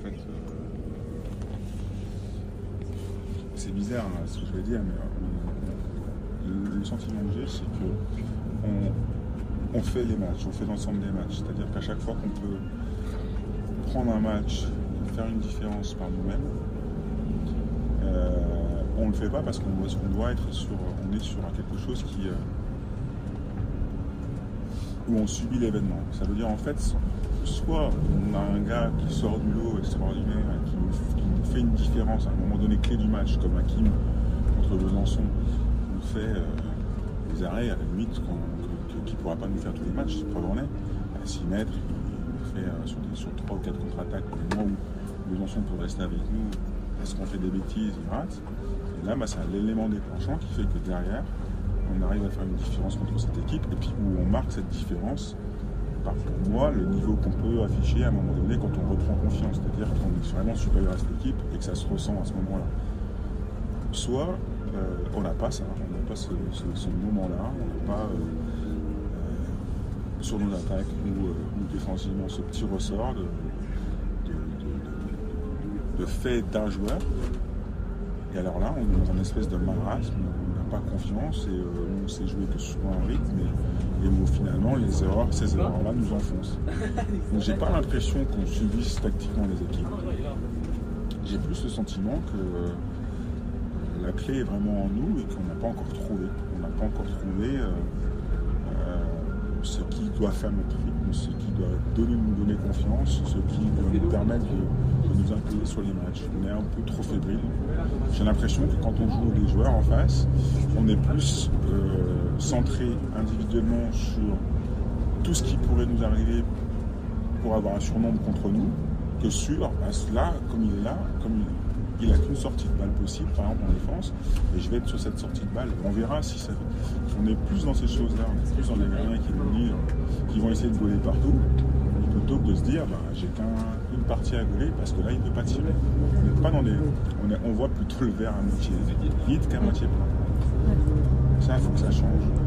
fait, c'est bizarre hein, ce que je vais dire, mais le sentiment que j'ai, c'est que on fait les matchs, on fait l'ensemble des matchs. C'est-à-dire qu'à chaque fois qu'on peut prendre un match et faire une différence par nous-mêmes, on ne le fait pas parce qu'on doit être sur quelque chose où on subit l'événement. Ça veut dire en fait, soit on a un gars qui sort du lot extraordinaire et qui nous fait une différence à un moment donné clé du match, comme Hakim contre Besançon, qui nous fait des arrêts à la limite qui ne pourra pas nous faire tous les matchs, preuve en est. À 6 mètres, il nous fait sur 3 ou 4 contre-attaques, au moment où Besançon peut rester avec nous, est-ce qu'on fait des bêtises, il rate. Et là, c'est l'élément déclenchant qui fait que derrière, on arrive à faire une différence contre cette équipe, et puis où on marque cette différence par, pour moi, le niveau qu'on peut afficher à un moment donné quand on reprend confiance, c'est-à-dire qu'on est vraiment supérieur à cette équipe et que ça se ressent à ce moment-là. Soit on n'a pas ça, on n'a pas ce moment-là, on n'a pas sur nos attaques ou défensivement ce petit ressort de fait d'un joueur. Et alors là, on est dans une espèce de marasme, on n'a pas confiance et on sait jouer que sur un rythme et où finalement ces erreurs-là nous enfoncent. Donc j'ai pas l'impression qu'on subisse tactiquement les équipes. J'ai plus le sentiment que la clé est vraiment en nous et qu'on n'a pas encore trouvé. On n'a pas encore trouvé ce qui doit faire notre rythme, ce qui doit nous donner confiance, ce qui doit nous permettre de nous imposer sur les matchs. On est un peu trop fébrile. J'ai l'impression que quand on joue les joueurs en face, on est plus centré individuellement sur tout ce qui pourrait nous arriver pour avoir un surnombre contre nous, que sur là, comme il est là, comme il n'a qu'une sortie de balle possible, par exemple en défense, et je vais être sur cette sortie de balle. On verra si ça. On est plus dans ces choses-là, on est plus dans les gardiens qui vont essayer de voler partout, plutôt que de se dire j'ai qu'une partie à voler parce que là il ne peut pas tirer. On n'est pas dans on voit plutôt le verre à moitié vide qu'à moitié plein. Ça, il faut que ça change.